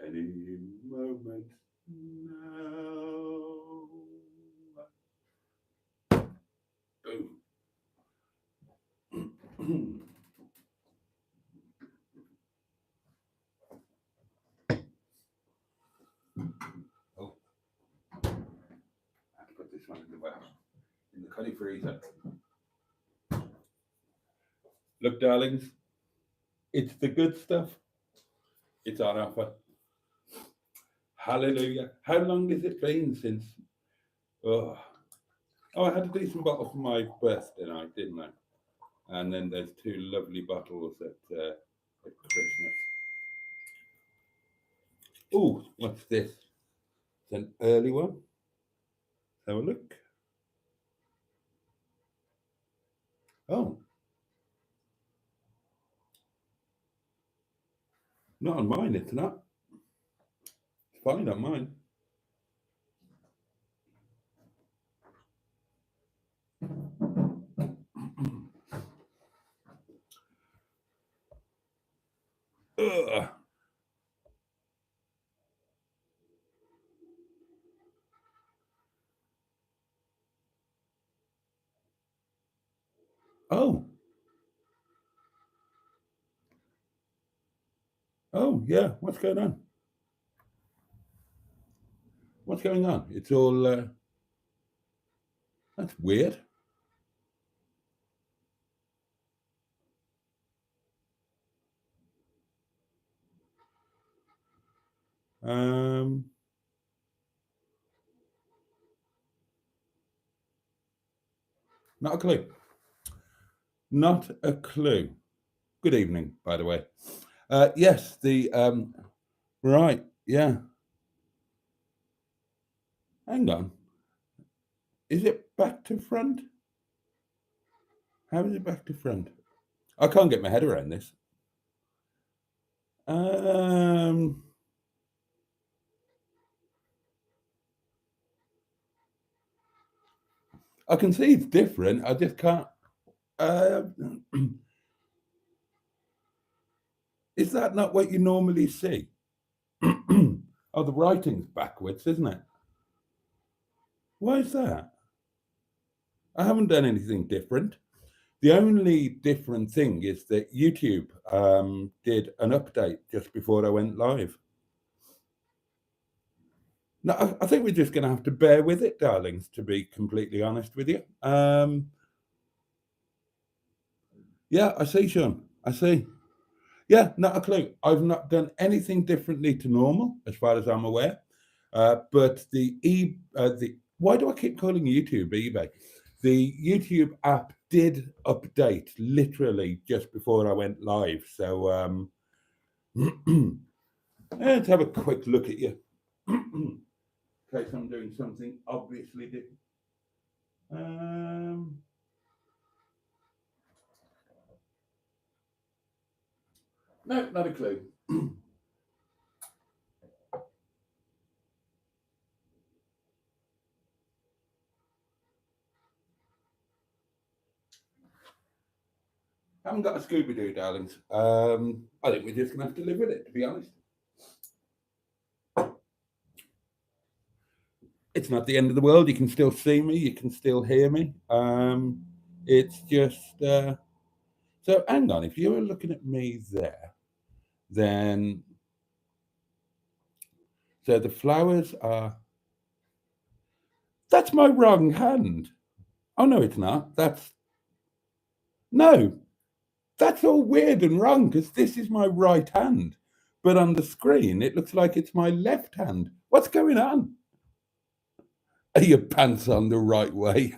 Any moment now. Boom. Oh, I have to put this one in the cuddy freezer. Look, darlings, it's the good stuff. It's on offer. Hallelujah. How long has it been since? Oh, I had a decent bottle for my birthday night, didn't I? And then there's 2 lovely bottles at Christmas. Oh, what's this? It's an early one. Let's have a look. Oh. Not on mine, it's not. It's fine on mine. Ugh. Oh. Oh, yeah. What's going on? What's going on? It's all... that's weird. Not a clue. Not a clue. Good evening, by the way. Yes, the... right, yeah. Hang on. Is it back to front? How is it back to front? I can't get my head around this. I can see it's different. I just can't. Is that not what you normally see? Oh, the writing's backwards, isn't it? Why is that? I haven't done anything different. The only different thing is that YouTube did an update just before I went live. No, I think we're just going to have to bear with it, darlings, to be completely honest with you. Yeah, I see, Sean. I see. Yeah, not a clue. I've not done anything differently to normal, as far as I'm aware. But why do I keep calling YouTube eBay? The YouTube app did update literally just before I went live. So let's have a quick look at you. In case I'm doing something obviously different. No, not a clue. Haven't got a Scooby-Doo, darlings. I think we're just going to have to live with it, to be honest. It's not the end of the world. You can still see me. You can still hear me. It's just... so hang on. If you were looking at me there, then... So the flowers are... That's my wrong hand. Oh, no, it's not. That's... No. That's all weird and wrong because this is my right hand. But on the screen, it looks like it's my left hand. What's going on? Are your pants on the right way?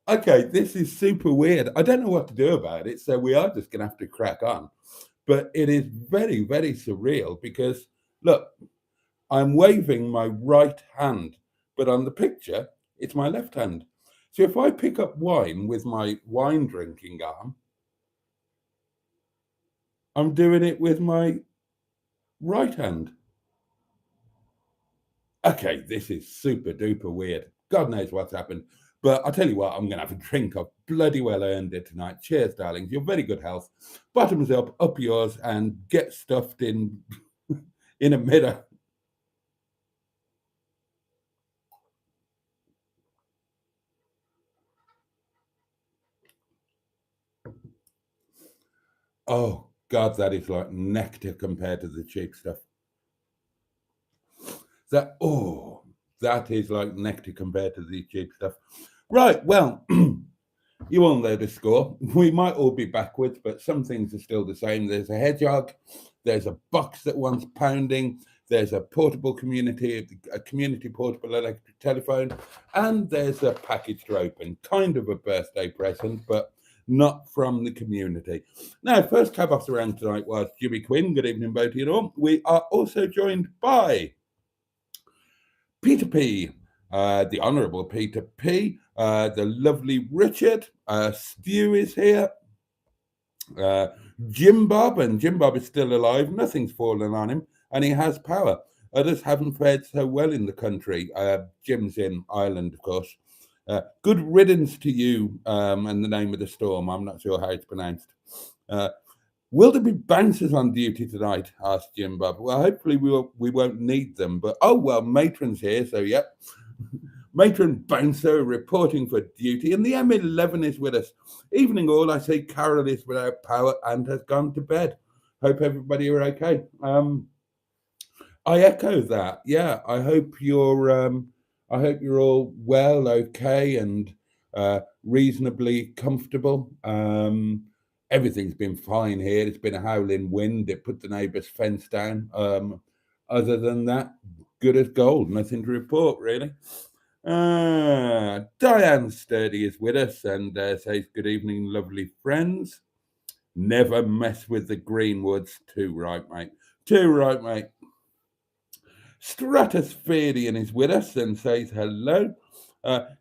Okay, this is super weird. I don't know what to do about it, so we are just going to have to crack on. But it is very, very surreal because, look, I'm waving my right hand, but on the picture, it's my left hand. So if I pick up wine with my wine drinking arm, I'm doing it with my right hand. Okay, this is super duper weird. God knows what's happened. But I'll tell you what, I'm going to have a drink. I've bloody well earned it tonight. Cheers, darlings. You're very good health. Bottoms up yours, and get stuffed in in a mirror. Oh, God, that is like nectar compared to the cheap stuff. That is like nectar compared to the cheap stuff. Right, well, you all know the score. We might all be backwards, but some things are still the same. There's a hedgehog, there's a box that wants pounding, there's a community portable electric telephone, and there's a package to open, kind of a birthday present, but not from the community. Now, first cab off the rank tonight was Jimmy Quinn. Good evening, Boaty and all. We are also joined by Peter P, the Honourable Peter P, the lovely Richard, Stu is here, Jim Bob, and Jim Bob is still alive, nothing's fallen on him, and he has power. Others haven't fared so well in the country. Jim's in Ireland, of course. Good riddance to you, and the name of the storm, I'm not sure how it's pronounced. Will there be bouncers on duty tonight? Asked Jim Bob. Well, hopefully we won't need them. But oh well, Matron's here, so yep. Matron Bouncer reporting for duty, and the M11 is with us. Evening all. I see Carol is without power and has gone to bed. Hope everybody are okay. I echo that. Yeah, I hope you're all well, okay, and reasonably comfortable. Everything's been fine here. It's been a howling wind. It put the neighbour's fence down. Other than that, good as gold. Nothing to report, really. Diane Sturdy is with us and says, good evening, lovely friends. Never mess with the Greenwoods. Too right, mate. Too right, mate. Stratospherean is with us and says hello.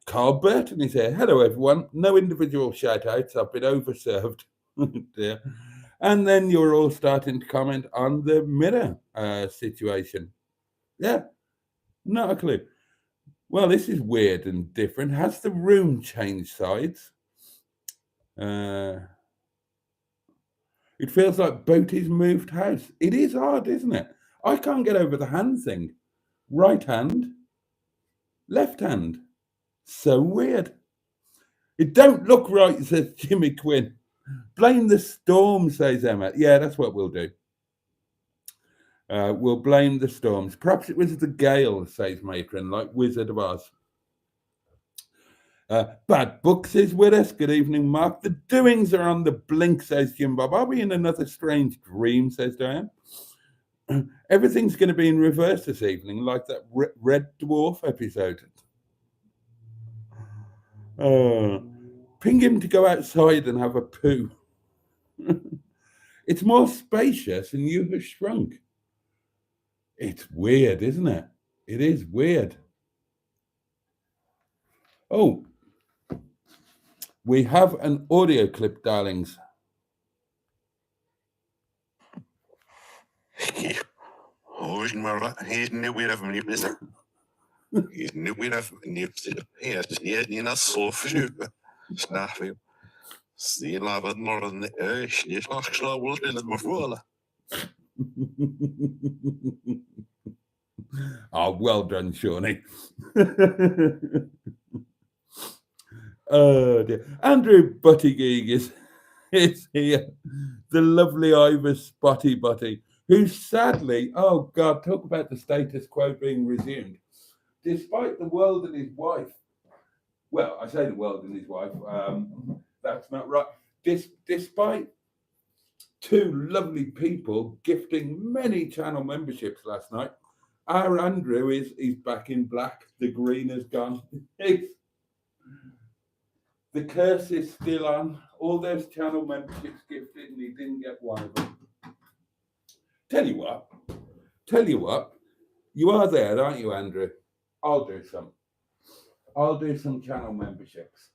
Carl Burton is here. Hello, everyone. No individual shout-outs. I've been overserved. Dear. And then you're all starting to comment on the mirror situation. Yeah, not a clue. Well, this is weird and different. Has the room changed sides? It feels like Boaty's moved house. It is odd, isn't it? I can't get over the hand thing. Right hand, left hand. So weird. It don't look right, says Jimmy Quinn. Blame the storm, says Emma. Yeah, that's what we'll do. We'll blame the storms. Perhaps it was the gale, says Matron, like Wizard of Oz. Bad Books is with us. Good evening, Mark. The doings are on the blink, says Jim Bob. Are we in another strange dream, says Diane? Everything's going to be in reverse this evening, like that Red Dwarf episode. Ping him to go outside and have a poo. It's more spacious and you have shrunk. It's weird, isn't it? It is weird. Oh, we have an audio clip, darlings. Oh, well done, Shawnee. Oh dear. Andrew Buttigieg is here. The lovely Ivor Spotty Butty, who sadly, oh God, talk about the status quo being resumed. Despite the world and his wife, well, I say the world and his wife, that's not right. Despite two lovely people gifting many channel memberships last night, our Andrew is back in black. The green has gone. The curse is still on. All those channel memberships gifted, and he didn't get one of them. Tell you what, you are there, aren't you, Andrew? I'll do some. I'll do some channel memberships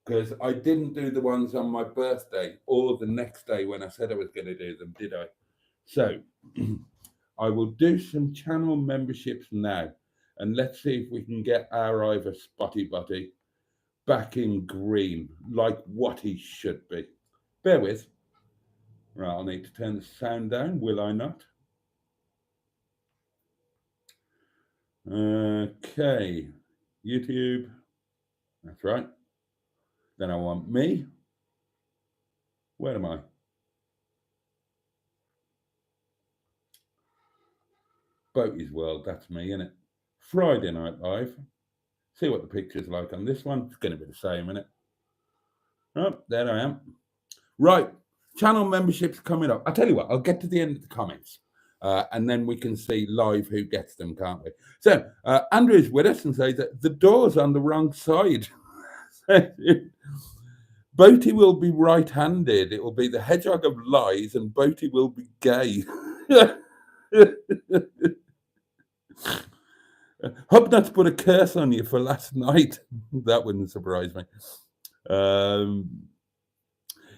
because I didn't do the ones on my birthday or the next day when I said I was going to do them, did I? So I will do some channel memberships now, and let's see if we can get our Ivor Spotty Botty back in green, like what he should be. Bear with. Right, I'll need to turn the sound down, will I not? Okay, YouTube, that's right. Then I want me. Where am I? Boaty's World, that's me, innit? Friday Night Live. See what the picture's like on this one. It's going to be the same, innit? Oh, there I am. Right, channel memberships coming up. I'll tell you what, I'll get to the end of the comments. And then we can see live who gets them, can't we? So, Andrew's with us and says that the door's on the wrong side. Boaty will be right-handed. It will be the hedgehog of lies, and Boaty will be gay. Hubnut's put a curse on you for last night. That wouldn't surprise me.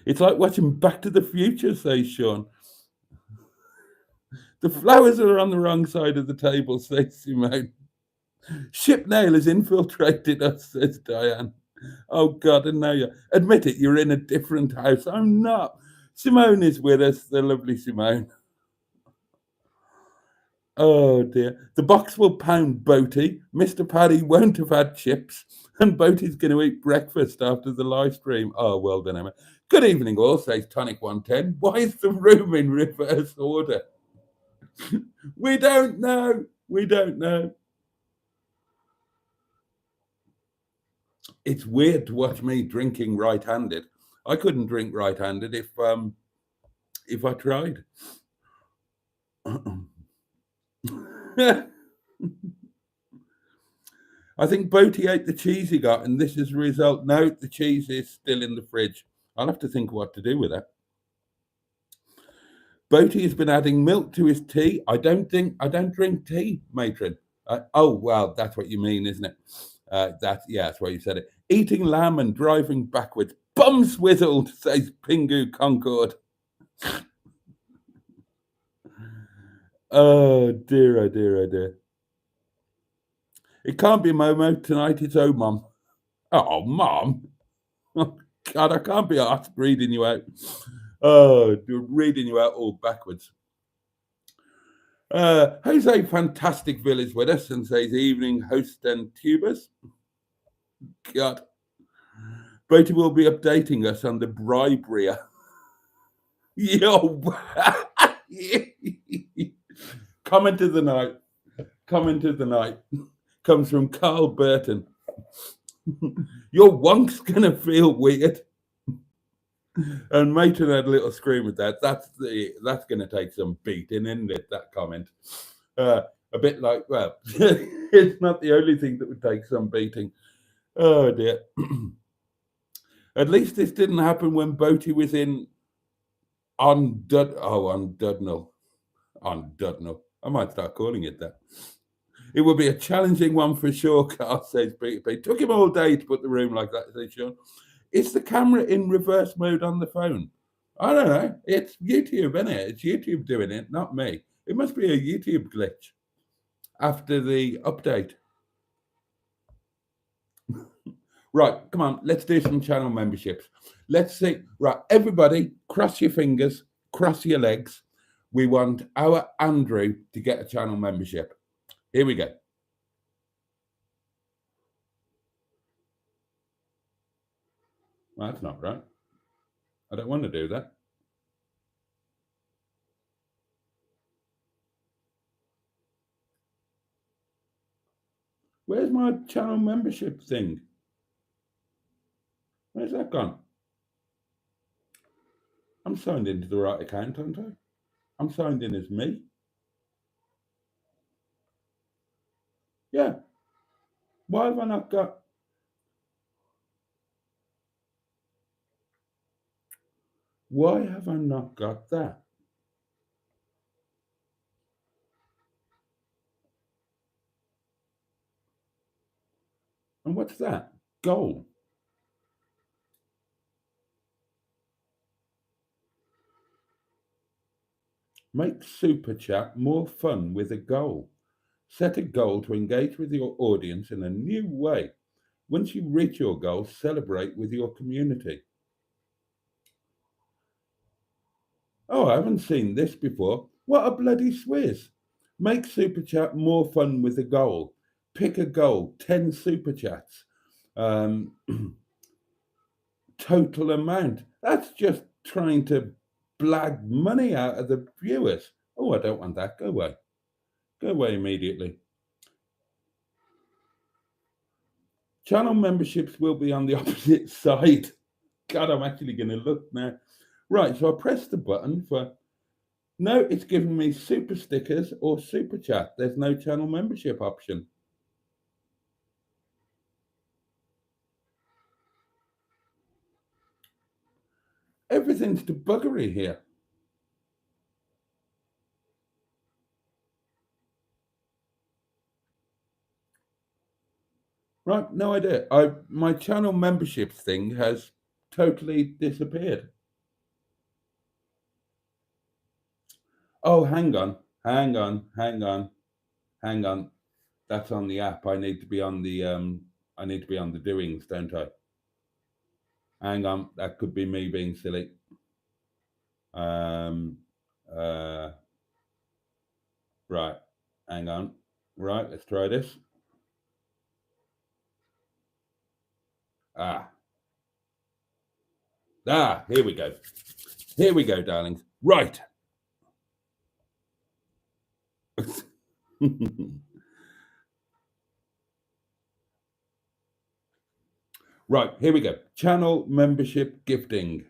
It's like watching Back to the Future, says Sean. The flowers are on the wrong side of the table, says Simone. Shipnail has infiltrated us, says Diane. Oh, God, and now you admit it, you're in a different house. I'm not. Simone is with us, the lovely Simone. Oh, dear. The box will pound Boaty. Mr. Paddy won't have had chips, and Boaty's going to eat breakfast after the live stream. Oh, well done, Emma. Good evening, all, says Tonic 110. Why is the room in reverse order? We don't know. We don't know. It's weird to watch me drinking right-handed. I couldn't drink right-handed if I tried. I think Boaty ate the cheese he got, and this is the result. No, the cheese is still in the fridge. I'll have to think what to do with that. Boaty has been adding milk to his tea. I don't drink tea, matron. Oh, well, that's what you mean, isn't it? That's why you said it. Eating lamb and driving backwards. Bum swizzled, says Pingu Concord. Oh dear, oh dear, oh dear. It can't be Momo tonight, it's oh mum. Oh, mum. Oh, God, I can't be asked reading you out. Oh, reading you out all backwards. Jose Fantasticville is with us and says evening host and tubers. God. Boaty will be updating us on the bribery. Yo. Comment of the night. Comment of the night comes from Carl Burton. Your wonk's gonna feel weird. And Matron had a little scream at that. That's gonna take some beating, isn't it? That comment. A bit like, well, it's not the only thing that would take some beating. Oh dear. At least this didn't happen when Boaty was on Dudnell. On Dudnell. I might start calling it that. It would be a challenging one for sure, Carl says Peter. Took him all day to put the room like that, says Sean. Is the camera in reverse mode on the phone? I don't know. It's YouTube, isn't it? It's YouTube doing it, not me. It must be a YouTube glitch after the update. Right, come on, let's do some channel memberships. Let's see. Right, everybody, cross your fingers, cross your legs. We want our Andrew to get a channel membership. Here we go. Well, that's not right. I don't want to do that. Where's my channel membership thing? Where's that gone? I'm signed into the right account, aren't I? I'm signed in as me. Yeah. Why have I not got... Why have I not got that? And what's that? Goal. Make Super Chat more fun with a goal. Set a goal to engage with your audience in a new way. Once you reach your goal, celebrate with your community. Oh, I haven't seen this before. What a bloody Swiss. Make Super Chat more fun with a goal. Pick a goal, 10 Super Chats. Um, total amount. That's just trying to blag money out of the viewers. Oh, I don't want that. Go away. Go away immediately. Channel memberships will be on the opposite side. God, I'm actually going to look now. Right, so I press the button for... No, it's giving me super stickers or super chat. There's no channel membership option. Everything's debuggery here. Right, no idea. My channel membership thing has totally disappeared. Oh, hang on. That's on the app. I need to be on the doings, don't I? Hang on, that could be me being silly. Right, hang on. Right, let's try this. Here we go. Here we go, darlings. Right. Right, here we go. Channel membership gifting.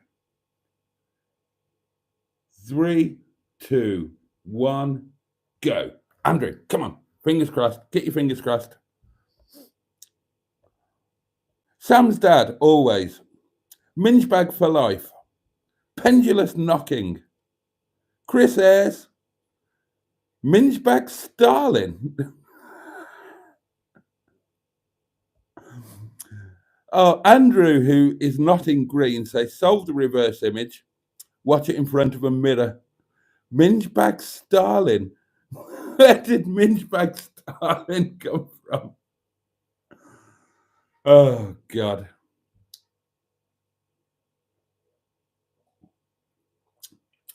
3, 2, 1, go. Andrew, come on. Fingers crossed. Get your fingers crossed. Sam's dad, always. Minge bag for life. Pendulous knocking. Chris Ayres. Minge bag Starlin. Oh, Andrew, who is not in green, says, solve the reverse image. Watch it in front of a mirror. Minge bag Starlin. Where did Minge bag Starlin come from? Oh, God.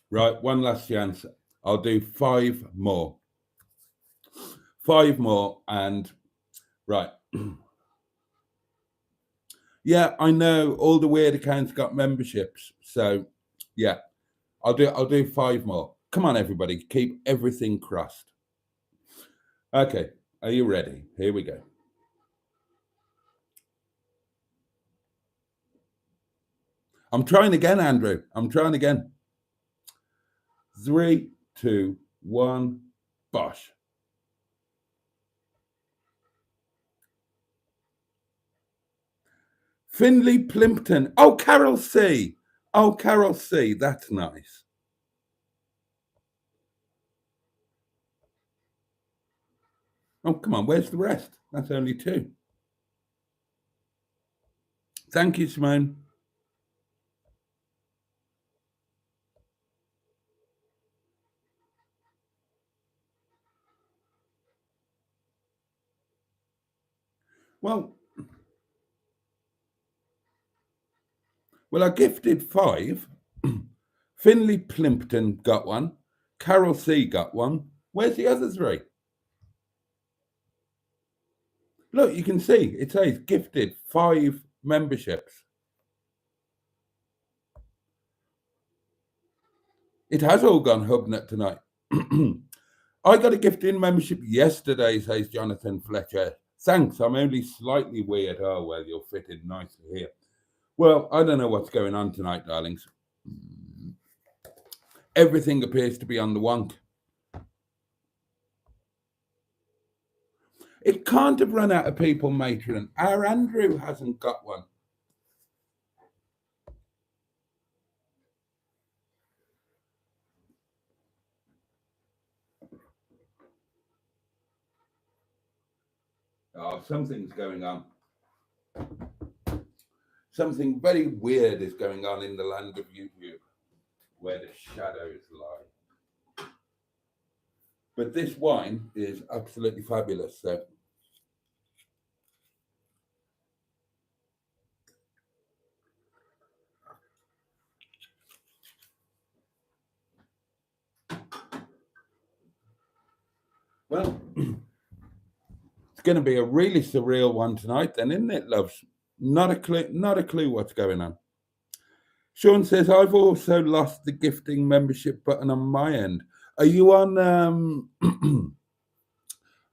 Right, one last chance. I'll do 5 more. 5 more, and right. Yeah, I know all the weird accounts got memberships, so yeah, I'll do 5 more. Come on, everybody, keep everything crossed. Okay, are you ready? Here we go. I'm trying again, Andrew. I'm trying again. 3, 2, 1, bosh. Finley Plimpton. Oh, Carol C. Oh, Carol C. That's nice. Oh, come on. Where's the rest? That's only 2. Thank you, Simone. Well, I gifted 5. Finley Plimpton got 1. Carol C got 1. Where's the other 3? Look, you can see it says gifted 5 memberships. It has all gone Hubnet tonight. I got a gifting membership yesterday, says Jonathan Fletcher. Thanks, I'm only slightly weird. Oh, well, you'll fit in nicely here. Well, I don't know what's going on tonight, darlings. Everything appears to be on the wonk. It can't have run out of people, matron. Our Andrew hasn't got one. Oh, something's going on. something very weird is going on in the land of YouTube, where the shadows lie. But this wine is absolutely fabulous. So well, it's going to be a really surreal one tonight, then, isn't it, loves? Not a clue what's going on. Sean says, I've also lost the gifting membership button on my end. Are you on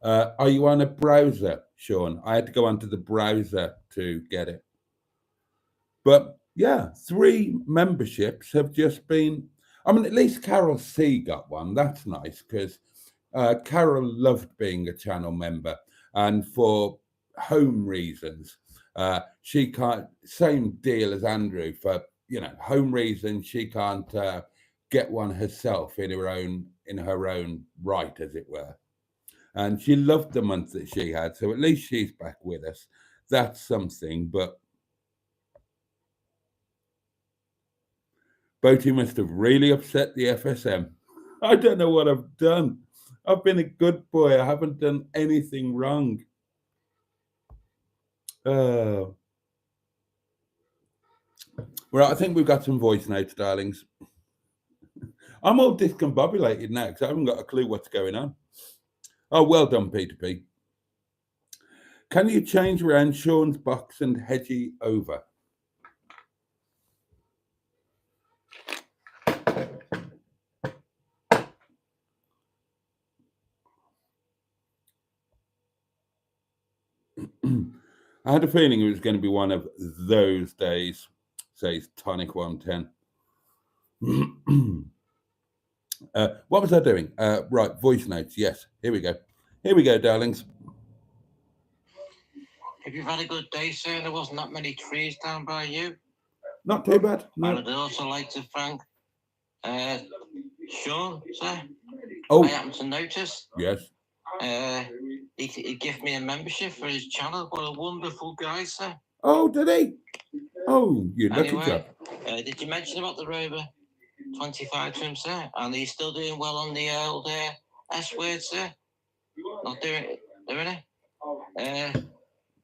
are you on a browser, Sean? I had to go onto the browser to get it. But yeah, 3 memberships have just been, I mean, at least Carol C got one. That's nice, because Carol loved being a channel member, and for home reasons, she can't. Same deal as Andrew, for home reasons. She can't get one herself in her own right, as it were. And she loved the month that she had, so at least she's back with us. That's something. But Boaty must have really upset the FSM. I don't know what I've done. I've been a good boy. I haven't done anything wrong. Right, I think we've got some voice notes, darlings. I'm all discombobulated now because I haven't got a clue what's going on. Oh, well done, Peter P. Can you change around Sean's box and Hedgie over? I had a feeling it was going to be one of those days, says Tonic 110. What was I doing? Right, voice notes. Yes, here we go. Here we go, darlings. If you've had a good day, sir, there wasn't that many trees down by you. Not too bad. No. I would also like to thank Sean, sir. Oh, I happen to notice. Yes. He gave me a membership for his channel. What a wonderful guy, sir. Oh, did he? Oh, you lucky Anyway, chap. did you mention about the Rover 25 to him, sir? And he's still doing well on the old S word, sir? Not doing it?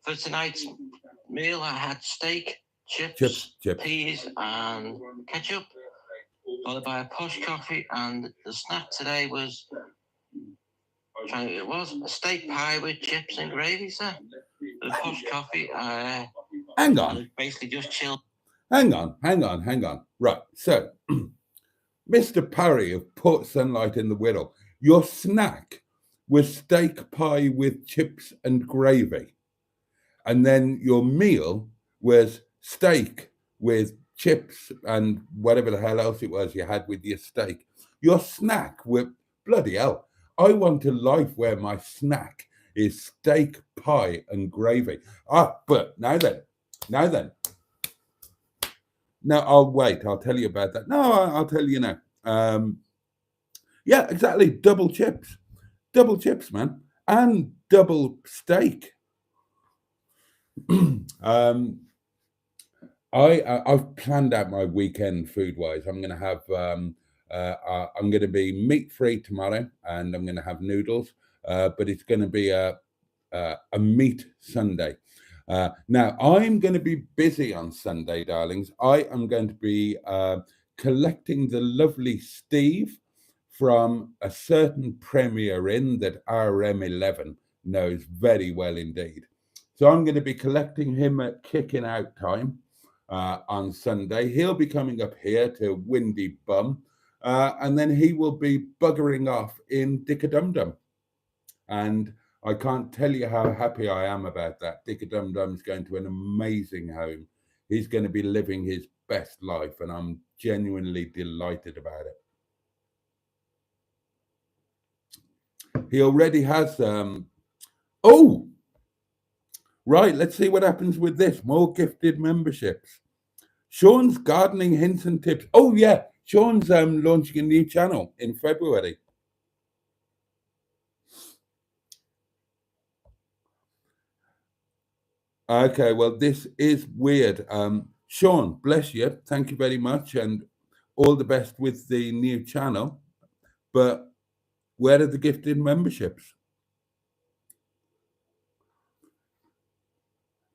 For tonight's meal, I had steak, chips, peas, and ketchup, followed by a posh coffee, and the snack today was a steak pie with chips and gravy, sir. The posh coffee. Hang on. Basically just chilled. Hang on. Right. So, Mr. Parry of Port Sunlight in the Whittle, your snack was steak pie with chips and gravy. And then your meal was steak with chips and whatever the hell else it was you had with your steak. Your snack with, bloody hell, I want a life where my snack is steak, pie, and gravy. But now then. No, I'll wait. I'll tell you about that. No, I'll tell you now. Yeah, exactly. Double chips, man, and double steak. I've planned out my weekend food wise. I'm going to have I'm going to be meat free tomorrow, and I'm going to have noodles. But it's going to be a meat Sunday. Now I'm going to be busy on Sunday, darlings. I am going to be collecting the lovely Steve from a certain Premier Inn that RM11 knows very well indeed. So I'm going to be collecting him at kicking out time on Sunday. He'll be coming up here to Windy Bum, and then he will be buggering off in Dickadum-Dum. And I can't tell you how happy I am about that. Dickadum-Dum's going to an amazing home. He's going to be living his best life, and I'm genuinely delighted about it. He already has oh, right, let's see what happens with this. More gifted memberships. Sean's gardening hints and tips. Oh yeah, Sean's launching a new channel in February. Okay, well, this is weird. Sean, bless you. Thank you very much, and all the best with the new channel. But where are the gifted memberships?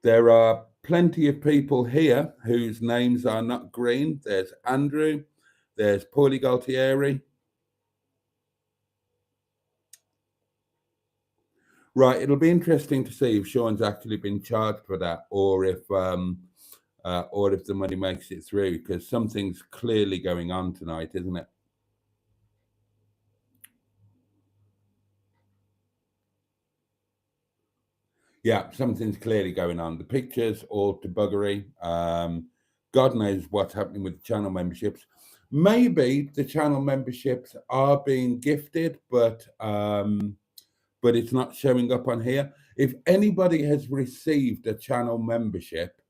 There are plenty of people here whose names are not green. There's Andrew, there's Paulie Galtieri. Right, it'll be interesting to see if Sean's actually been charged for that, or if the money makes it through, because something's clearly going on tonight, isn't it? Yeah, something's clearly going on. The pictures all to buggery. God knows what's happening with the channel memberships. Maybe the channel memberships are being gifted, but it's not showing up on here. If anybody has received a channel membership,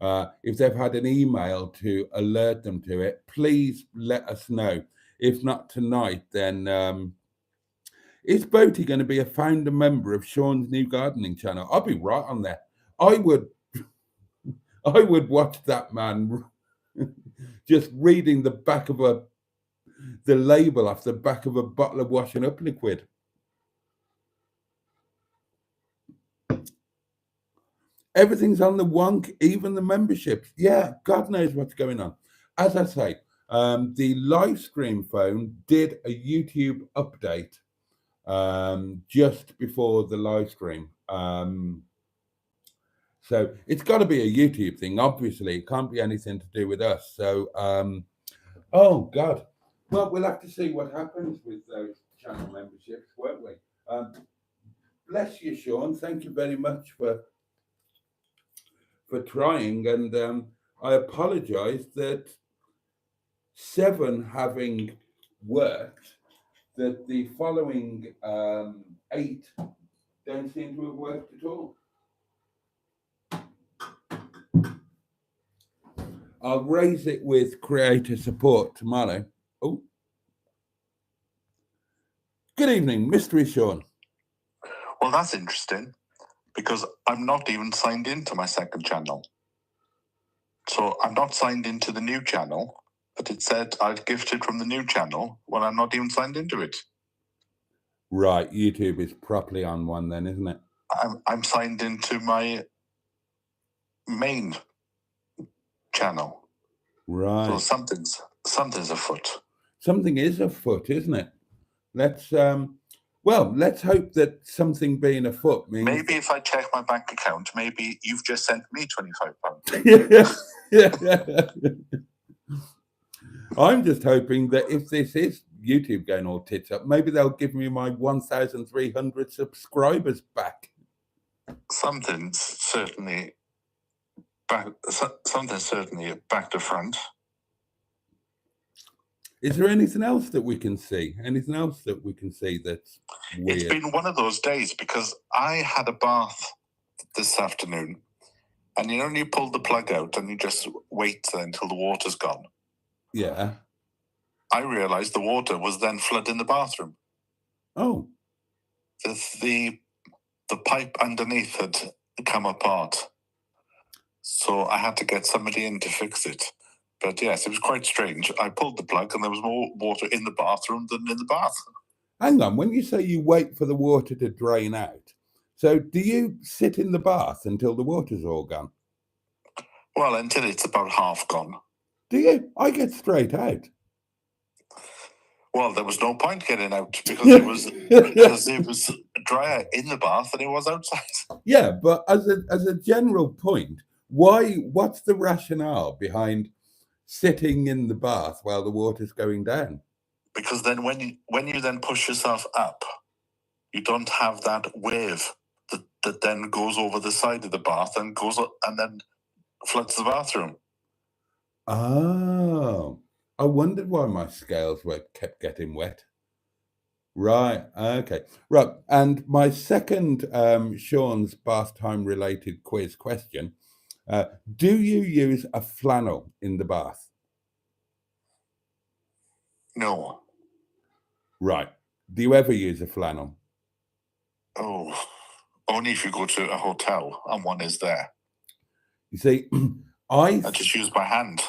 if they've had an email to alert them to it, please let us know. If not tonight, then is Boaty going to be a founder member of Sean's new gardening channel? I'll be right on there. I would watch that man just reading the back of the label off the back of a bottle of washing up liquid. Everything's on the wonk, even the memberships. Yeah, God knows what's going on. As I say, the live stream phone did a YouTube update just before the live stream. So it's got to be a YouTube thing, obviously. It can't be anything to do with us. So, oh, God. Well, we'll have to see what happens with those channel memberships, won't we? Bless you, Sean. Thank you very much for trying. And I apologise that 7 having worked, that the following 8 don't seem to have worked at all. I'll raise it with creator support tomorrow. Oh, good evening, Mystery Sean. Well, that's interesting, because I'm not even signed into my second channel. So I'm not signed into the new channel, but it said I'd gifted from the new channel when I'm not even signed into it. Right, YouTube is properly on one then, isn't it? I'm signed into my main channel. Right. So something's afoot. Something is afoot, isn't it? Let's let's hope that something being afoot means maybe if I check my bank account, maybe you've just sent me £25. I'm just hoping that if this is YouTube going all tits up, maybe they'll give me my 1,300 subscribers back. Something's certainly back to front. Is there anything else that we can see? Anything else that we can see that's weird? It's been one of those days, because I had a bath this afternoon, and you pull the plug out and you just wait until the water's gone. Yeah. I realised the water was then flooding the bathroom. Oh. The pipe underneath had come apart, so I had to get somebody in to fix it. But yes, it was quite strange. I pulled the plug and there was more water in the bathroom than in the bath. Hang on, when you say you wait for the water to drain out, so do you sit in the bath until the water's all gone? Well, until it's about half gone. Do you? I get straight out. Well, there was no point getting out because it was drier in the bath than it was outside. Yeah, but as a general point, what's the rationale behind sitting in the bath while the water's going down? Because then when you then push yourself up, you don't have that wave that then goes over the side of the bath and goes up and then floods the bathroom. Oh, I wondered why my scales kept getting wet. Right, okay. Right, and my second Sean's bath time related quiz question, do you use a flannel in the bath? No. Right. Do you ever use a flannel? Oh, only if you go to a hotel and one is there. You see, I just use my hand.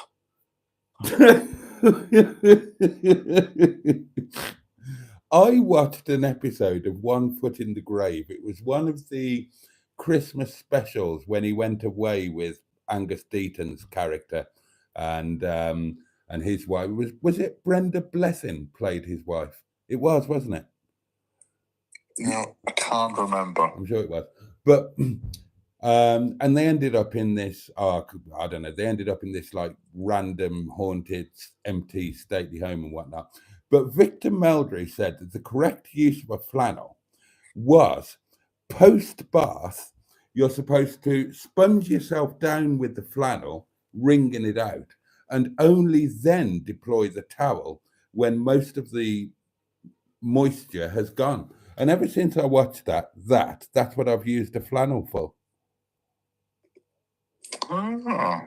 I watched an episode of One Foot in the Grave. It was one of the Christmas specials when he went away with Angus Deaton's character and his wife. Was it Brenda Blessing played his wife? It was, wasn't it? No, I can't remember. I'm sure it was. But and they ended up in this, I don't know, they ended up in this like random haunted, empty, stately home and whatnot. But Victor Meldrew said that the correct use of a flannel was post-bath, you're supposed to sponge yourself down with the flannel, wringing it out, and only then deploy the towel when most of the moisture has gone. And ever since I watched that's what I've used a flannel for. Oh.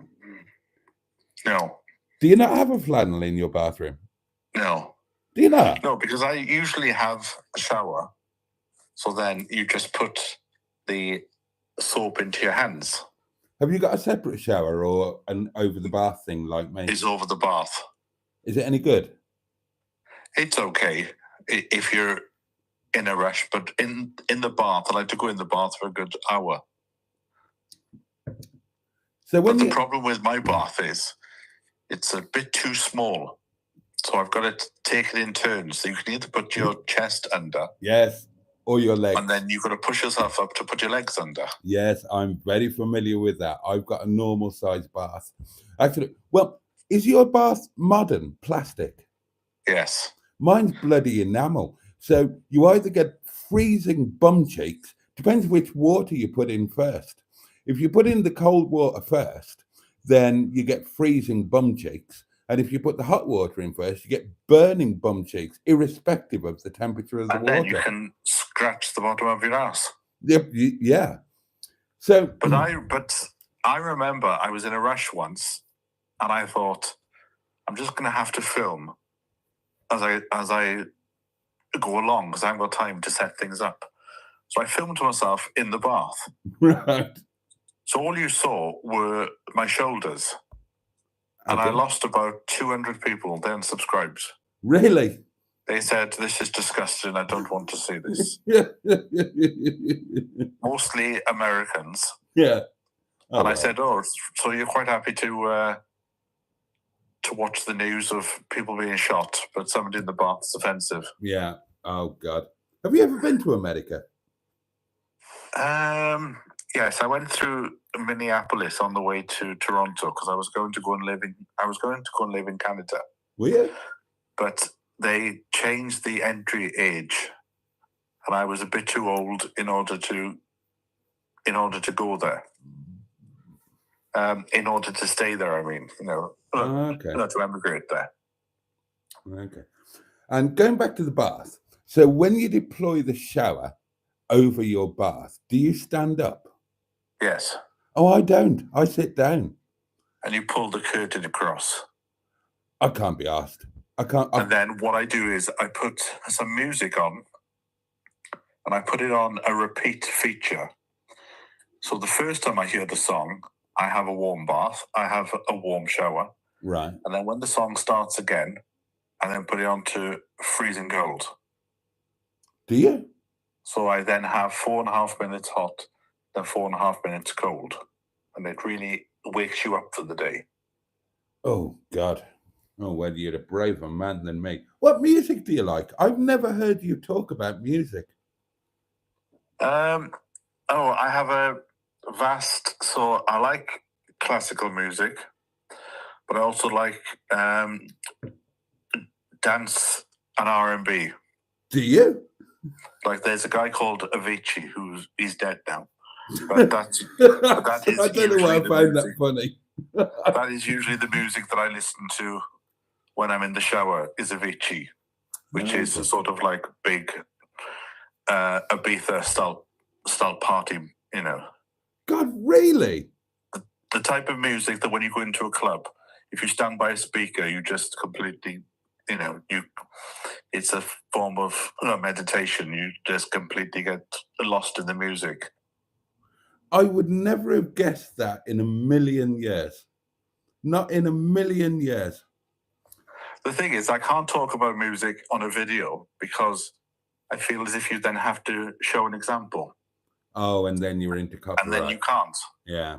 No. Do you not have a flannel in your bathroom? No. Do you not? No, because I usually have a shower. So then you just put the soap into your hands. Have you got a separate shower or an over the bath thing like me? It's over the bath. Is it any good? It's okay if you're in a rush, but in the bath, I like to go in the bath for a good hour. So when the problem with my bath is it's a bit too small. So I've got to take it in turns. So you can either put your chest under. Yes. Or your legs. And then you've got to push yourself up to put your legs under. Yes, I'm very familiar with that. I've got a normal size bath. Actually, well, is your bath modern plastic? Yes. Mine's bloody enamel. So you either get freezing bum cheeks, depends which water you put in first. If you put in the cold water first, then you get freezing bum cheeks. And if you put the hot water in first, you get burning bum cheeks, irrespective of the temperature of the water. And then you can scratch the bottom of your ass. Yep, yeah. So, but I remember I was in a rush once, and I thought, I'm just going to have to film as I go along because I haven't got time to set things up. So I filmed myself in the bath. Right. So all you saw were my shoulders. And I lost about 200 people then subscribed. Really? They said, this is disgusting. I don't want to see this. Mostly Americans. Yeah. Oh, and I said, oh, so you're quite happy to watch the news of people being shot, but somebody in the bath is offensive. Yeah. Oh, God. Have you ever been to America? Yes, I went through Minneapolis on the way to Toronto because I was going to go and live in Canada. Were you? But they changed the entry age, and I was a bit too old in order to go there. In order to stay there, I mean, okay. Not to emigrate there. Okay. And going back to the bath, so when you deploy the shower over your bath, do you stand up? Yes. Oh, I don't. I sit down. And you pull the curtain across. I can't be asked. I can't. And then what I do is I put some music on, and I put it on a repeat feature. So the first time I hear the song, I have a warm bath. I have a warm shower. Right. And then when the song starts again, I then put it on to freezing cold. Do you? So I then have 4.5 minutes hot, then 4.5 minutes cold. And it really wakes you up for the day. Oh, God. Oh, well, you're a braver man than me. What music do you like? I've never heard you talk about music. I have a vast... So I like classical music, but I also like dance and R&B. Do you? Like there's a guy called Avicii he's dead now. But that is I don't know why I find that funny. That is usually the music that I listen to when I'm in the shower is Avicii, which is a sort of like big Ibiza style party, God, really? The type of music that when you go into a club, if you stand by a speaker, you just completely, it's a form of meditation. You just completely get lost in the music. I would never have guessed that in a million years. Not in a million years. The thing is, I can't talk about music on a video because I feel as if you then have to show an example. Oh, and then you're into copyright. And then you can't. Yeah.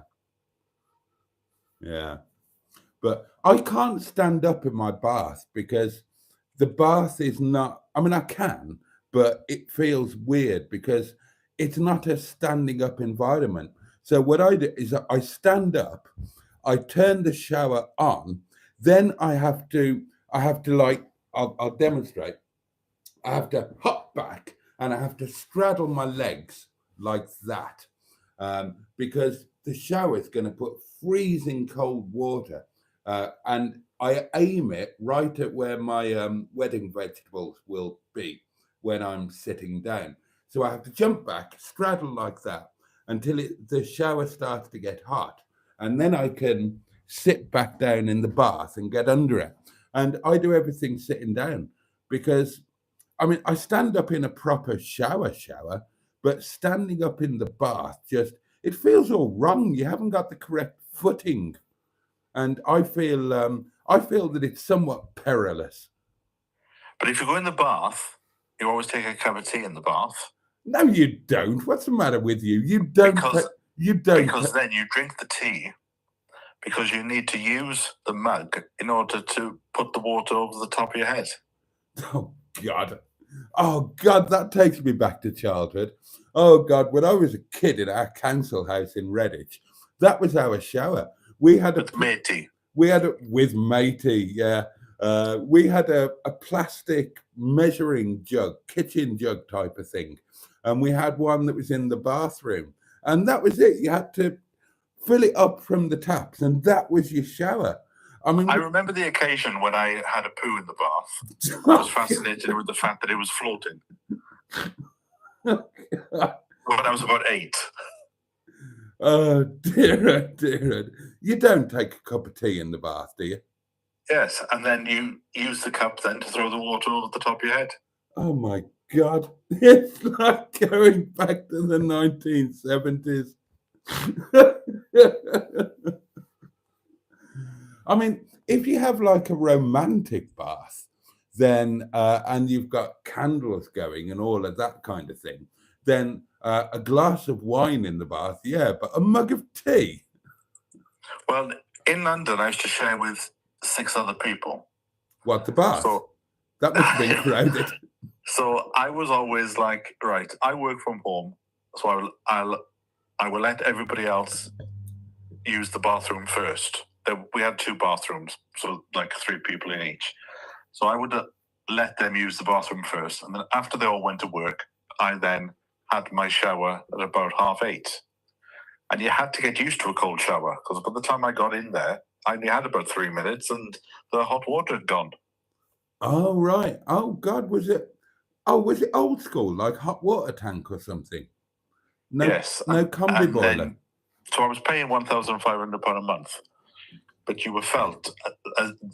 Yeah. But I can't stand up in my bath because the bath is not, I mean, I can, but it feels weird because it's not a standing up environment. So what I do is I stand up, I turn the shower on, then I have to like, I'll demonstrate. I have to hop back and I have to straddle my legs like that because the shower is going to put freezing cold water and I aim it right at where my wedding vegetables will be when I'm sitting down. So I have to jump back, straddle like that until the shower starts to get hot. And then I can sit back down in the bath and get under it. And I do everything sitting down because I mean, I stand up in a proper shower, but standing up in the bath it feels all wrong. You haven't got the correct footing, and I feel that it's somewhat perilous. But if you go in the bath, you always take a cup of tea in the bath. No, you don't. What's the matter with you? You don't. Because then you drink the tea because you need to use the mug in order to put the water over the top of your head. Oh God. Oh God, that takes me back to childhood. Oh God, when I was a kid in our council house in Redditch, that was our shower. We had with matey. With matey, yeah. We had a plastic measuring jug, kitchen jug type of thing, and we had one that was in the bathroom, and that was it. You had to fill it up from the taps, and that was your shower. I mean, I remember the occasion when I had a poo in the bath. I was fascinated with the fact that it was floating. When I was about 8. Oh, dear. You don't take a cup of tea in the bath, do you? Yes, and then you use the cup then to throw the water over the top of your head. Oh, my God. It's like going back to the 1970s. I mean, if you have like a romantic bath, then and you've got candles going and all of that kind of thing, then a glass of wine in the bath, yeah, but a mug of tea. Well, in London, I used to share with 6 other people. What, the bath? So that must have been crowded. So I was always like, right, I work from home, so I will let everybody else use the bathroom first. We had 2 bathrooms, so like 3 people in each. So I would let them use the bathroom first, and then after they all went to work, I then had my shower at about 8:30. And you had to get used to a cold shower, because by the time I got in there, I only had about 3 minutes, and the hot water had gone. Oh, right. Oh, God, was it old school, like hot water tank or something? No, yes. No combi boiler. Then, so I was paying £1,500 a month. But you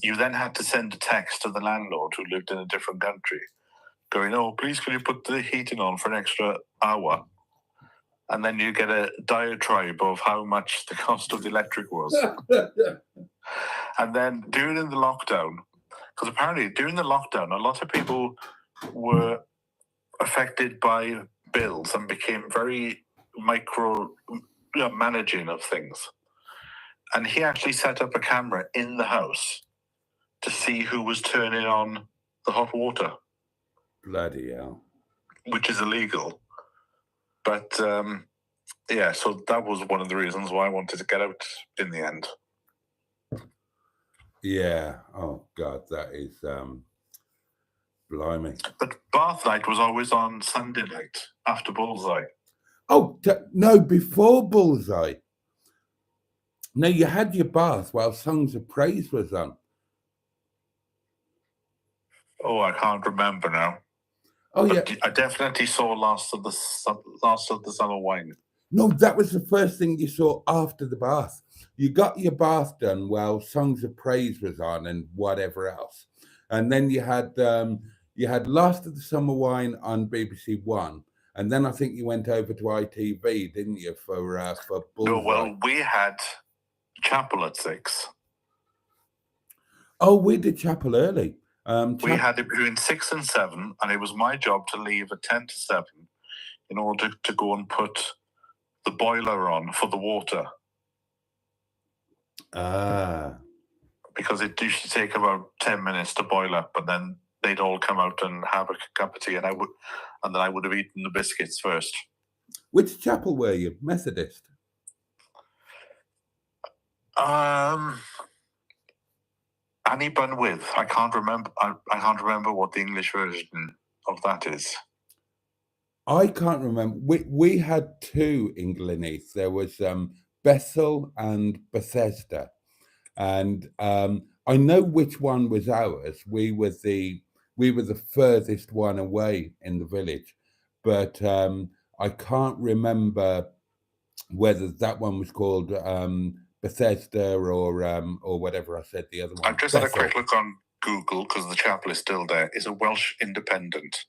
you then had to send a text to the landlord who lived in a different country going, oh, please can you put the heating on for an extra hour? And then you get a diatribe of how much the cost of the electric was. And then during the lockdown, because apparently during the lockdown, a lot of people were affected by bills and became very managing of things. And he actually set up a camera in the house to see who was turning on the hot water. Bloody hell. Which is illegal. But, yeah, so that was one of the reasons why I wanted to get out in the end. Yeah. Oh, God, that is blimey. But bath night was always on Sunday night after Bullseye. Oh, no, before Bullseye. No, you had your bath while Songs of Praise was on. Oh, I can't remember now. Oh, but yeah. I definitely saw Last of the Summer Wine. No, that was the first thing you saw after the bath. You got your bath done while Songs of Praise was on and whatever else. And then you had Last of the Summer Wine on BBC One. And then I think you went over to ITV, didn't you, for Bullseye? No, well, we had Chapel at 6. Oh, we did chapel early. We had it between 6 and 7, and it was my job to leave at 10 to 7 in order to go and put the boiler on for the water. Because it used to take about 10 minutes to boil up, and then they'd all come out and have a cup of tea, and then I would have eaten the biscuits first. Which chapel were you? Methodist? Annie Bunwith. I can't remember. I can't remember what the English version of that is. I can't remember. We had two in Gleneath. There was Bethel and Bethesda, and I know which one was ours. We were the furthest one away in the village, but I can't remember whether that one was called Bethesda or whatever I said the other one. I've just had a quick look on Google because the chapel is still there. It's a Welsh independent.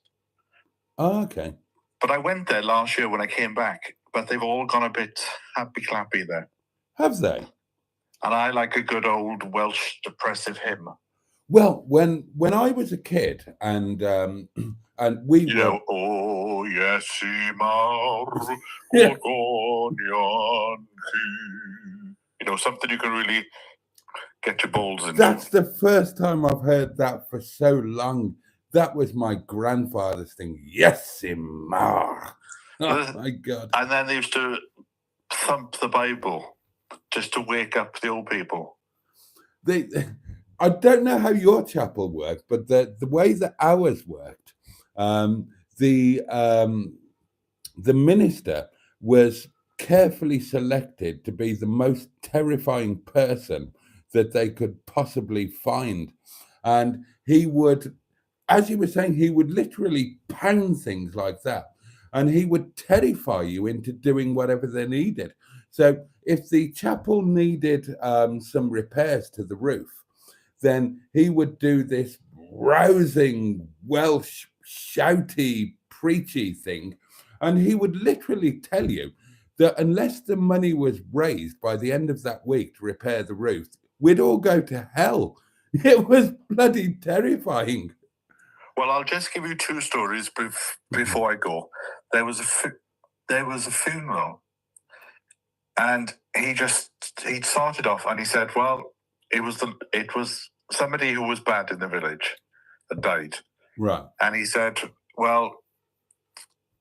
Oh, okay. But I went there last year when I came back, but they've all gone a bit happy-clappy there. Have they? And I like a good old Welsh depressive hymn. Well, when I was a kid, and we you were, know, oh yes, Yeah. you know, something you can really get your balls into. That's the first time I've heard that for so long. That was my grandfather's thing. Yes, Imar. Oh my God. And then they used to thump the Bible just to wake up the old people. I don't know how your chapel worked, but the way that ours worked, the minister was carefully selected to be the most terrifying person that they could possibly find. And he would, as you were saying, he would literally pound things like that. And he would terrify you into doing whatever they needed. So if the chapel needed some repairs to the roof, then he would do this rousing Welsh, shouty, preachy thing. And he would literally tell you that unless the money was raised by the end of that week to repair the roof, we'd all go to hell. It was bloody terrifying. Well, I'll just give you two stories before I go. There was a funeral, and he started off and he said, well, it was somebody who was bad in the village that died. Right. And he said, well,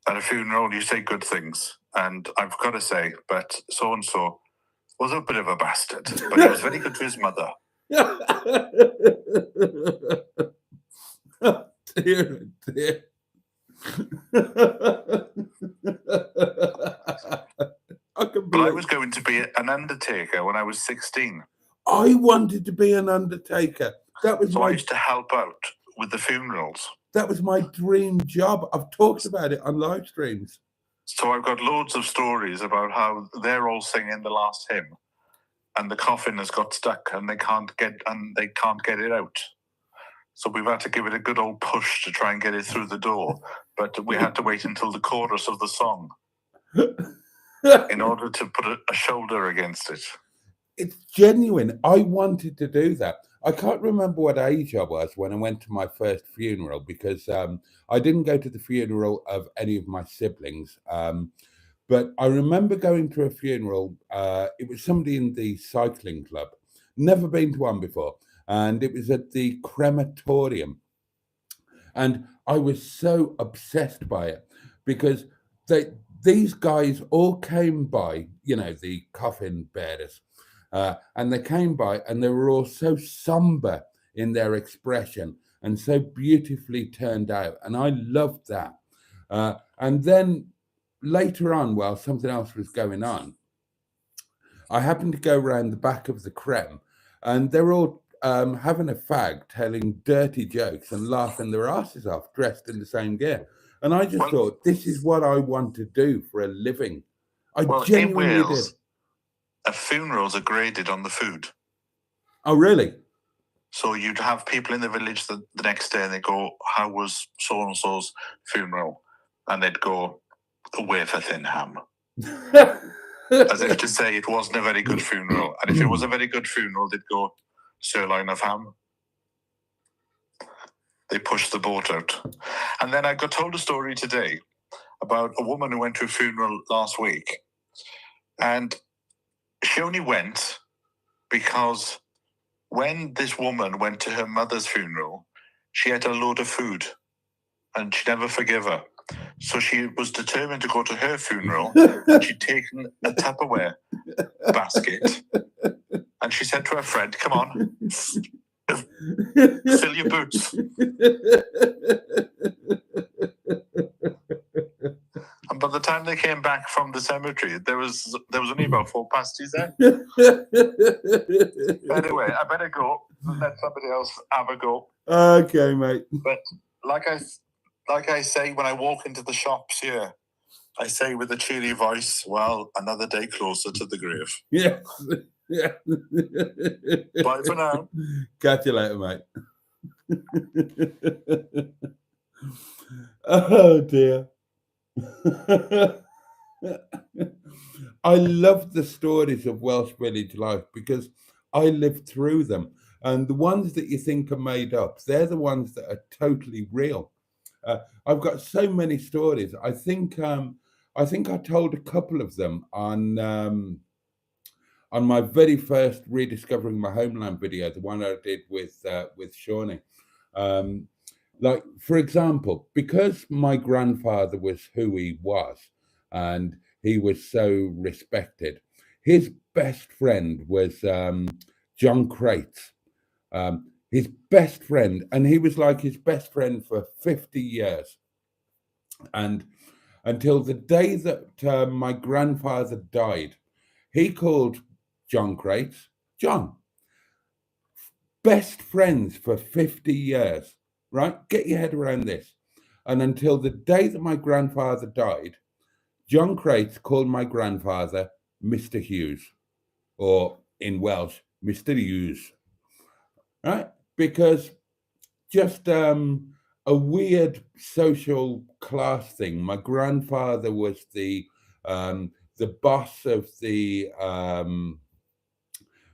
at a funeral you say good things, and I've got to say, but so and so was a bit of a bastard, but he was very good to his mother. Dear. But I was going to be an undertaker when I was 16. I wanted to be an undertaker. That was I used to help out with the funerals. That was my dream job. I've talked about it on live streams. So I've got loads of stories about how they're all singing the last hymn, and the coffin has got stuck, and they can't get it out. So we've had to give it a good old push to try and get it through the door. But we had to wait until the chorus of the song in order to put a shoulder against it. It's genuine. I wanted to do that. I can't remember what age I was when I went to my first funeral, because I didn't go to the funeral of any of my siblings. But I remember going to a funeral. It was somebody in the cycling club. Never been to one before. And it was at the crematorium. And I was so obsessed by it because these guys all came by, the coffin bearers. And they came by and they were all so somber in their expression and so beautifully turned out. And I loved that. And then later on, while something else was going on, I happened to go around the back of the crem, and they're all having a fag, telling dirty jokes and laughing their asses off, dressed in the same gear. And I just thought, this is what I want to do for a living. I genuinely in Wales, did. Funerals are graded on the food. Oh, really? So you'd have people in the village the next day, and they go, how was so-and-so's funeral? And they'd go, a wafer thin ham. As if to say it wasn't a very good funeral. And if it was a very good funeral, they'd go, sirloin of ham. they pushed the boat out. And then I got told a story today about a woman who went to a funeral last week. And she only went because when this woman went to her mother's funeral, she had a load of food and she'd never forgive her. So she was determined to go to her funeral. And she'd taken a Tupperware basket and she said to her friend, "Come on, fill your boots." And by the time they came back from the cemetery, there was only about 4 pasties there. Anyway, I better go. Let somebody else have a go. Okay, mate. But like I say when I walk into the shops here, I say with a cheery voice, "Well, another day closer to the grave." Yes. Yeah. Bye for now. Catch you later, mate. Oh dear. I love the stories of Welsh village life because I lived through them, and the ones that you think are made up, they're the ones that are totally real. I've got so many stories. I think I told a couple of them on my very first Rediscovering My Homeland video, the one I did with Shawnee. Like, for example, because my grandfather was who he was and he was so respected, his best friend was John Crates. His best friend, and he was like his best friend for 50 years. And until the day that my grandfather died, he called John Crates John. Best friends for 50 years, right? Get your head around this. And until the day that my grandfather died, John Crates called my grandfather Mr. Hughes, or in Welsh, Mr. Hughes, right? Because just a weird social class thing. My grandfather was the boss of the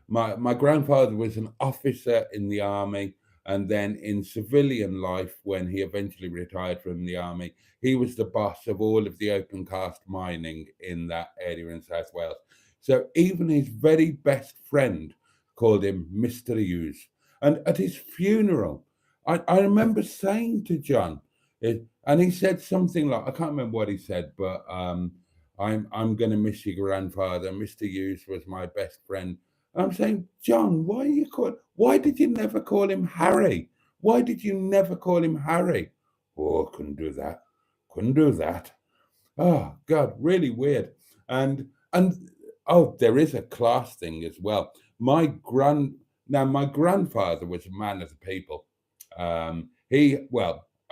my grandfather was an officer in the army, and then in civilian life, when he eventually retired from the army, he was the boss of all of the open cast mining in that area in South Wales. So even his very best friend called him Mr. Hughes. And at his funeral, I remember saying to John, and he said something like, I can't remember what he said, but I'm going to miss your grandfather. Mr. Hughes was my best friend. And I'm saying, John, why did you never call him Harry? Why did you never call him Harry? Oh, couldn't do that. Oh God, really weird. And oh, there is a class thing as well. My grandfather was a man of the people. I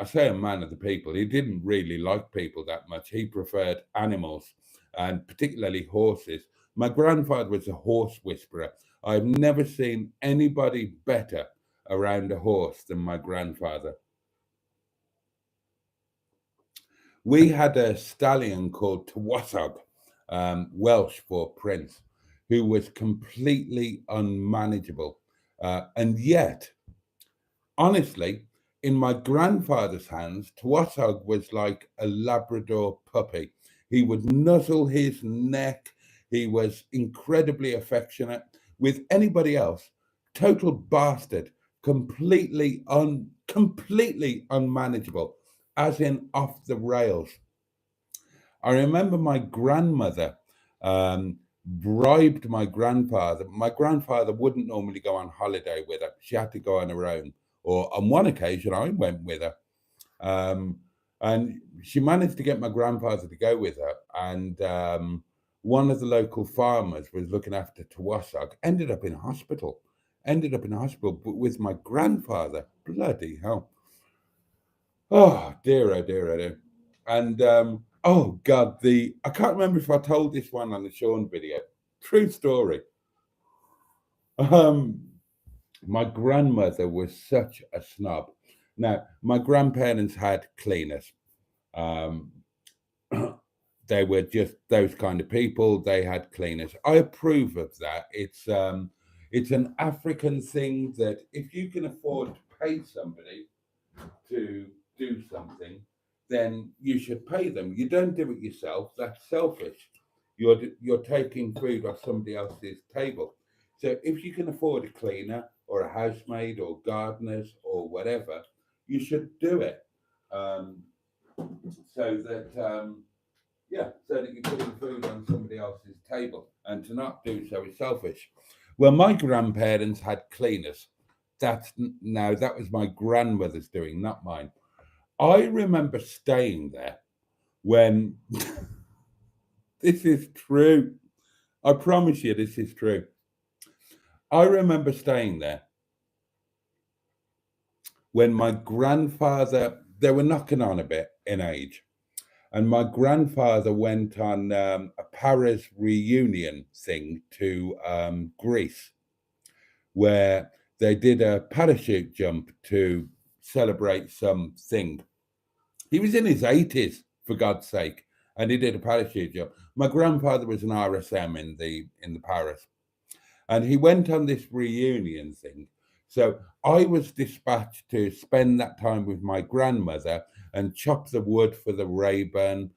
say a man of the people. He didn't really like people that much. He preferred animals, and particularly horses. My grandfather was a horse whisperer. I've never seen anybody better around a horse than my grandfather. We had a stallion called Tywysog, Welsh for prince, who was completely unmanageable. And yet, honestly, in my grandfather's hands, Tywysog was like a Labrador puppy. He would nuzzle his neck. He was incredibly affectionate. With anybody else, total bastard, completely unmanageable, as in off the rails. I remember my grandmother bribed my grandfather. My grandfather wouldn't normally go on holiday with her. She had to go on her own. Or on one occasion, I went with her. And she managed to get my grandfather to go with her. And one of the local farmers was looking after Tywysog, ended up in hospital, but with my grandfather. Bloody hell. Oh, dear, oh, dear, oh, dear. And oh God, I can't remember if I told this one on the Sean video. True story. My grandmother was such a snob. Now, my grandparents had cleaners. They were just those kind of people. They had cleaners. I approve of that. It's an African thing that if you can afford to pay somebody to do something, then you should pay them. You don't do it yourself. That's selfish. You're taking food off somebody else's table. So if you can afford a cleaner or a housemaid or gardeners or whatever, you should do it. So that so that you're putting food on somebody else's table, and to not do so is selfish. Well, my grandparents had cleaners. That was my grandmother's doing, not mine. I remember staying there when this is true. I promise you, this is true. I remember staying there when my grandfather, they were knocking on a bit in age, and my grandfather went on a Paris reunion thing to Greece, where they did a parachute jump to celebrate something. He was in his 80s, for God's sake, and he did a parachute jump. My grandfather was an RSM in the Paris, and he went on this reunion thing. So I was dispatched to spend that time with my grandmother and chop the wood for the Rayburn.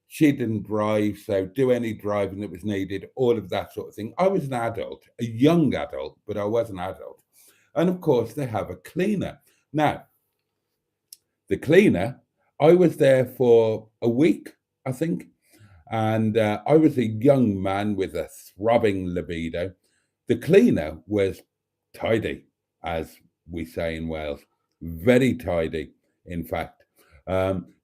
She didn't drive, so do any driving that was needed, all of that sort of thing. I was an adult, a young adult, but I was an adult. And of course, they have a cleaner. Now, the cleaner, I was there for a week, I think, and I was a young man with a throbbing libido. The cleaner was tidy, as we say in Wales, very tidy, in fact.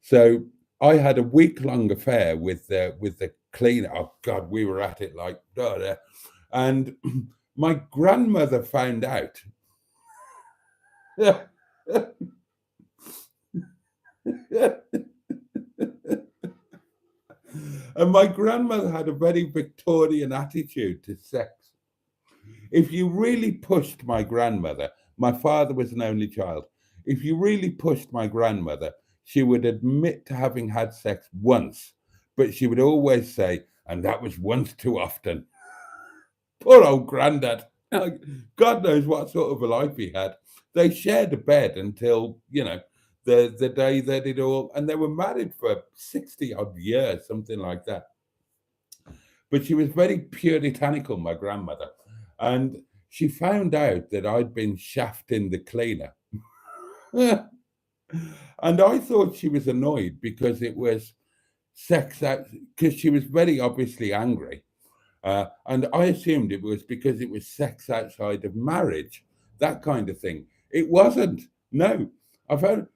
So I had a week-long affair with the cleaner. Oh God, we were at it like da. And my grandmother found out. And my grandmother had a very Victorian attitude to sex. If you really pushed my grandmother, my father was an only child. If you really pushed my grandmother, she would admit to having had sex once, but she would always say, and that was once too often. Poor old granddad. God knows what sort of a life he had. They shared a bed until, the day that it all, and they were married for 60 odd years, something like that. But she was very puritanical, my grandmother. And she found out that I'd been shafting the cleaner. And I thought she was annoyed because it was sex, because she was very obviously angry. And I assumed it was because it was sex outside of marriage, that kind of thing. It wasn't. No.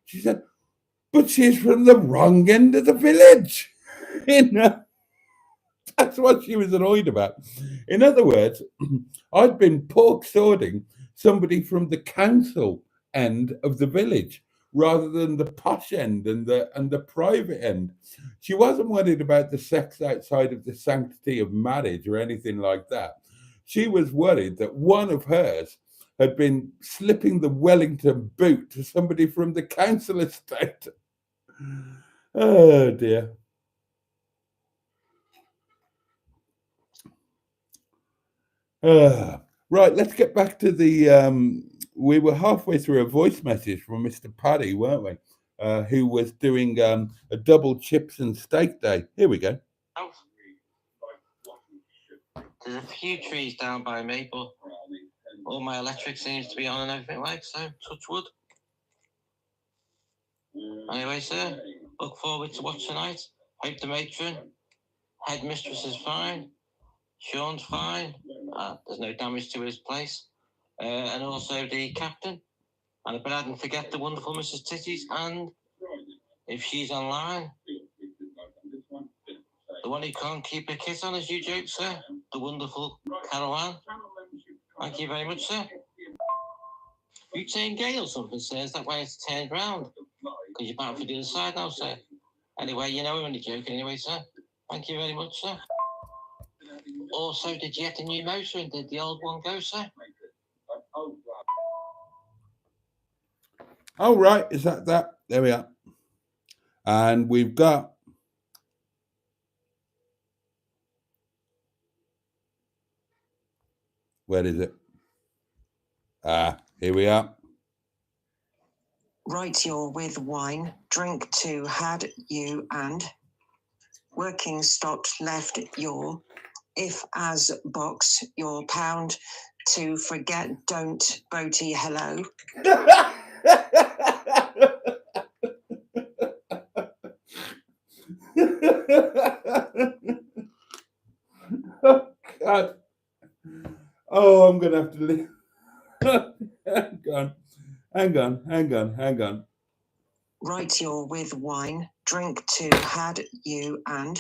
She said, but she's from the wrong end of the village. That's what she was annoyed about. In other words, I'd been pork swording somebody from the council end of the village rather than the posh end and the private end. She wasn't worried about the sex outside of the sanctity of marriage or anything like that. She was worried that one of hers had been slipping the Wellington boot to somebody from the council estate. Oh dear. Right, let's get back to the. We were halfway through a voice message from Mr. Paddy, weren't we? Who was doing a double chips and steak day. Here we go. There's a few trees down by me, but all my electric seems to be on and everything like so. Touch wood. Anyway, sir, look forward to watch tonight. Hope the matron, headmistress is fine. Sean's fine. There's no damage to his place. And also the captain. And I didn't forget the wonderful Mrs. Titties. And if she's online, the one who can't keep a kiss on, as you joke, sir, the wonderful Caroline. Thank you very much, sir. You turn gay or something, sir? Is that why it's turned round? Because you're back for the other side now, sir. Anyway, you know I'm only joking anyway, sir. Thank you very much, sir. Also, did you get a new motor and did the old one go, sir? Oh, right. Is that? There we are. And we've got. Where is it? Here we are. Write your with wine, drink to had you and. Working stopped left your. If as box your pound. To forget don't. Boaty hello. Oh, God. Oh, I'm gonna have to leave. Hang on. Write your with wine, drink to had you and.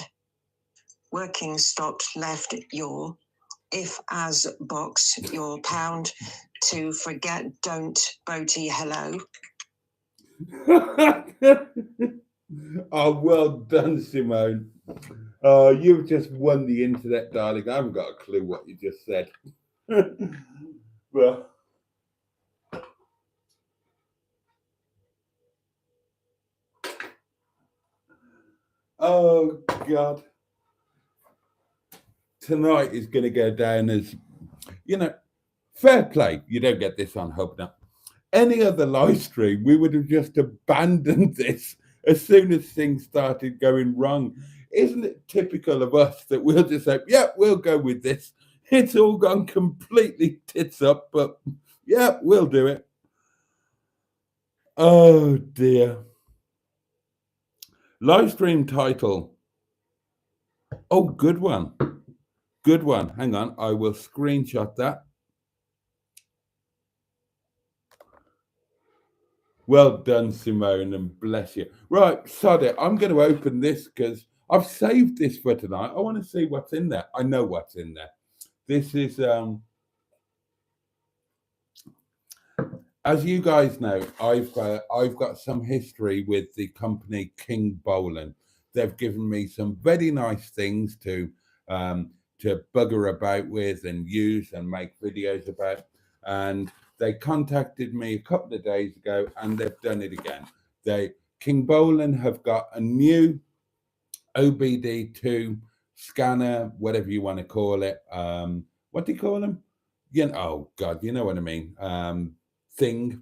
Working stopped left your. If as box your pound. To forget don't. Boaty hello. Oh, well done, Simone. Oh, you've just won the internet, darling. I haven't got a clue what you just said. Well, oh, God. Tonight is going to go down as, fair play. You don't get this on Hub now. Any other live stream, we would have just abandoned this as soon as things started going wrong. Isn't it typical of us that we'll just say, yeah, we'll go with this. It's all gone completely tits up, but yeah, we'll do it. Oh, dear. Live stream title. Oh, good one. Good one. Hang on. I will screenshot that. Well done, Simone, and bless you. Right, sod it. I'm going to open this because I've saved this for tonight. I want to see what's in there. I know what's in there. This is, as you guys know, I've got some history with the company King Bowling. They've given me some very nice things to bugger about with and use and make videos about. And they contacted me a couple of days ago, and they've done it again. King Bowling have got a new OBD2 scanner, whatever you want to call it. What do you call them? Oh God, you know what I mean. Thing.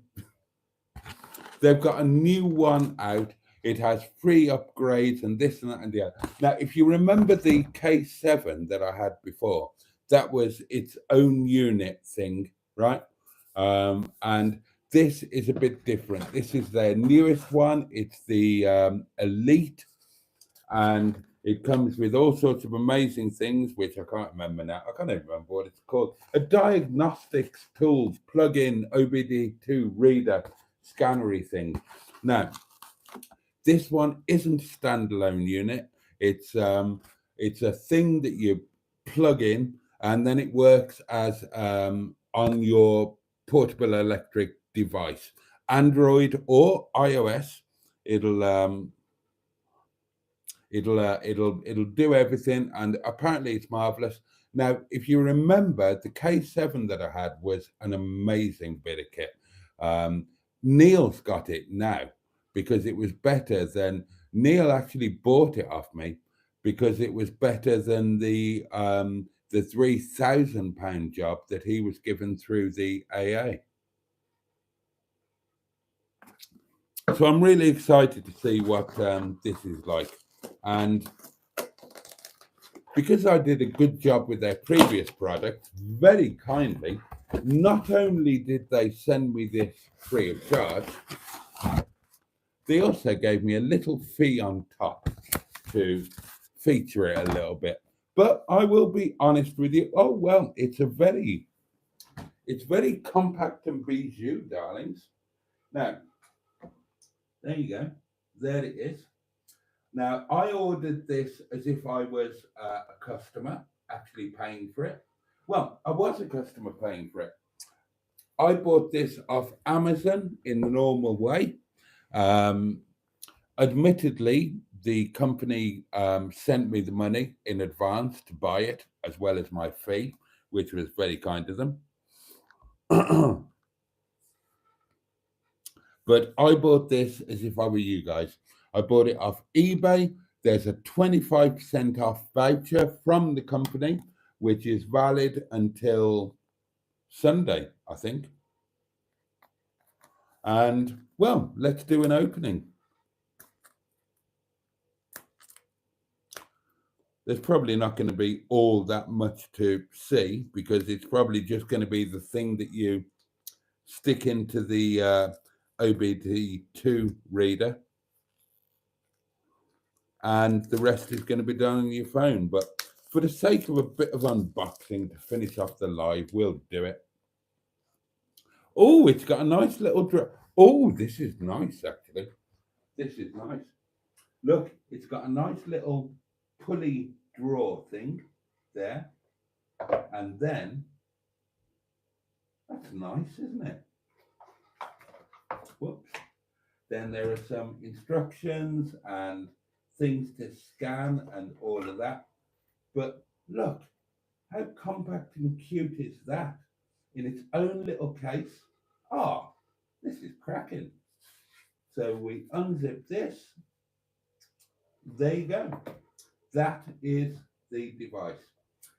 They've got a new one out. It has free upgrades and this and that and the other. Now, if you remember the K7 that I had before, that was its own unit thing, right? And this is a bit different. This is their newest one. It's the Elite, and it comes with all sorts of amazing things, which I can't remember now. I can't even remember what it's called. A diagnostics tools plug-in OBD2 reader scannery thing. Now, this one isn't a standalone unit. It's a thing that you plug in, and then it works as on your portable electric device, Android or iOS. It'll do everything, and apparently it's marvelous. Now, if you remember, the K7 that I had was an amazing bit of kit. Neil's got it now because it was better than Neil actually bought it off me because it was better than the £3,000 job that he was given through the AA. So I'm really excited to see what this is like. And because I did a good job with their previous product, very kindly, not only did they send me this free of charge, they also gave me a little fee on top to feature it a little bit. But I will be honest with you. Oh, well, it's very compact and bijou, darlings. Now, there you go. There it is. Now, I ordered this as if I was a customer actually paying for it. Well, I was a customer paying for it. I bought this off Amazon in the normal way. Admittedly, the company sent me the money in advance to buy it, as well as my fee, which was very kind of them. But I bought this as if I were you guys. I bought it off eBay. There's a 25% off voucher from the company, which is valid until Sunday, I think. And well, let's do an opening. There's probably not going to be all that much to see because it's probably just going to be the thing that you stick into the OBD2 reader, and the rest is going to be done on your phone. But for the sake of a bit of unboxing to finish off the live, we'll do it. Oh, it's got a nice little drop. Oh, this is nice, actually. This is nice. Look, it's got a nice little pulley drawer thing there. And then, that's nice, isn't it? Whoops. Then there are some instructions and things to scan and all of that. But look, how compact and cute is that in its own little case? Ah, this is cracking. So we unzip this. There you go. That is the device.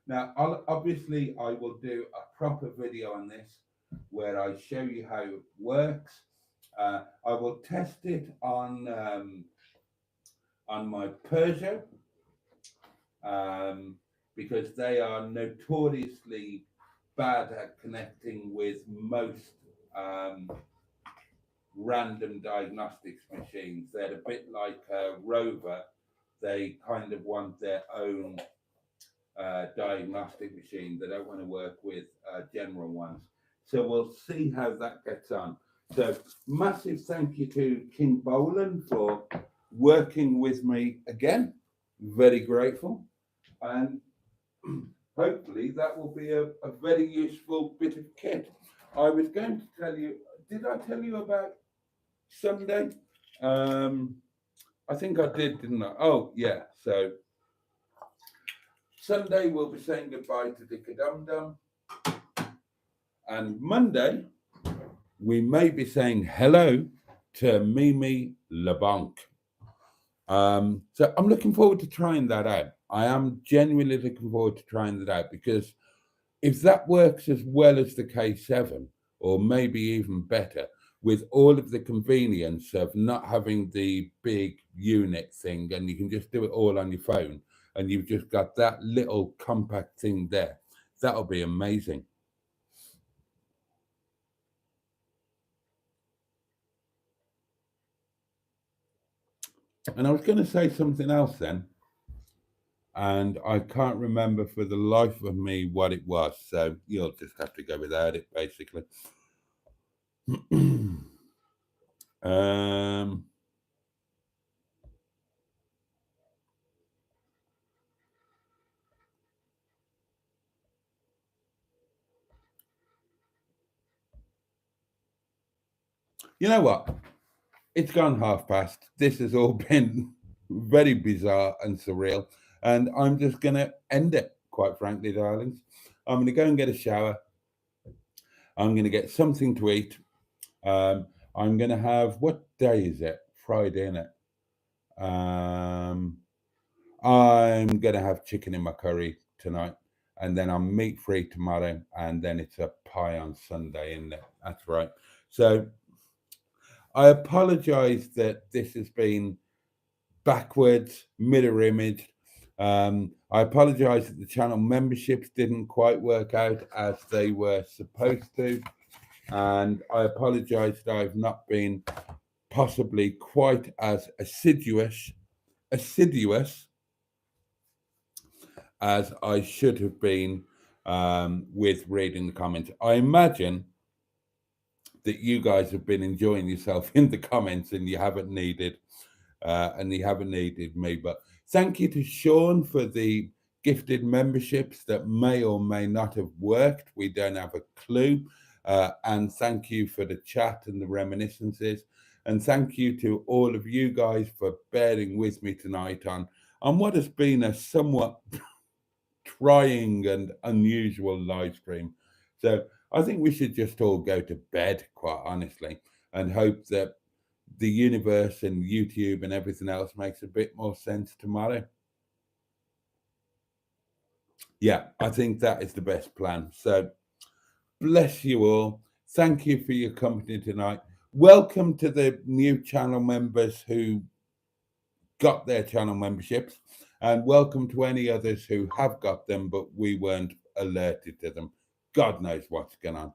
Now, obviously, I will do a proper video on this where I show you how it works. I will test it on my Peugeot because they are notoriously bad at connecting with most random diagnostics machines. They're a bit like Rover. They kind of want their own diagnostic machine. They don't want to work with general ones. So we'll see how that gets on. So massive thank you to King Bolan for working with me again. Very grateful. And hopefully that will be a very useful bit of kit. I was going to tell you, did I tell you about Sunday? I think I did, didn't I? Oh, yeah. So Sunday we'll be saying goodbye to Dicka Dum Dum. And Monday we may be saying hello to Mimi LeBlanc. So I'm looking forward to trying that out. I am genuinely looking forward to trying that out because if that works as well as the K7, or maybe even better, with all of the convenience of not having the big unit thing, and you can just do it all on your phone, and you've just got that little compact thing there, that'll be amazing. And I was going to say something else then, and I can't remember for the life of me what it was, so you'll just have to go without it, basically. You know what? It's gone past. This has all been very bizarre and surreal, and I'm just going to end it, quite frankly, darlings. I'm going to go and get a shower. I'm going to get something to eat. I'm going to have, what day is it? Friday, isn't it? I'm going to have chicken in my curry tonight, and then I'm meat free tomorrow, and then it's a pie on Sunday, isn't it? That's right. So I apologize that this has been backwards, mirror image. I apologize that the channel memberships didn't quite work out as they were supposed to. And I apologize that I've not been possibly quite as assiduous as I should have been with reading the comments. I imagine that you guys have been enjoying yourself in the comments and you haven't needed me. But thank you to Sean for the gifted memberships that may or may not have worked. We don't have a clue. And thank you for the chat and the reminiscences. And thank you to all of you guys for bearing with me tonight on what has been a somewhat trying and unusual live stream. So I think we should just all go to bed, quite honestly, and hope that the universe and YouTube and everything else makes a bit more sense tomorrow. Yeah, I think that is the best plan. So bless you all. Thank you for your company tonight. welcome to the new channel members who got their channel memberships, and welcome to any others who have got them but we weren't alerted to them. God knows what's going on.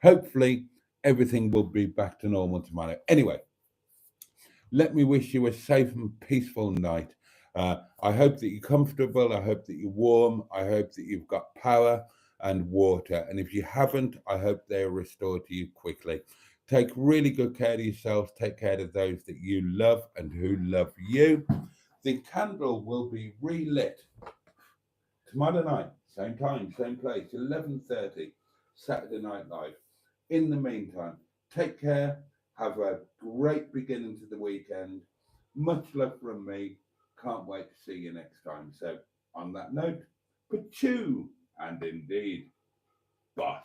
Hopefully everything will be back to normal tomorrow. Anyway, let me wish you a safe and peaceful night. I hope that you're comfortable. I hope that you're warm. I hope that you've got power and water. And if you haven't, I hope they're restored to you quickly. Take really good care of yourselves. Take care of those that you love and who love you. The candle will be relit tomorrow night, same time, same place, 11:30, Saturday Night Live. In the meantime, take care. Have a great beginning to the weekend. Much love from me. Can't wait to see you next time. So, on that note, pachoo, and indeed, bosh.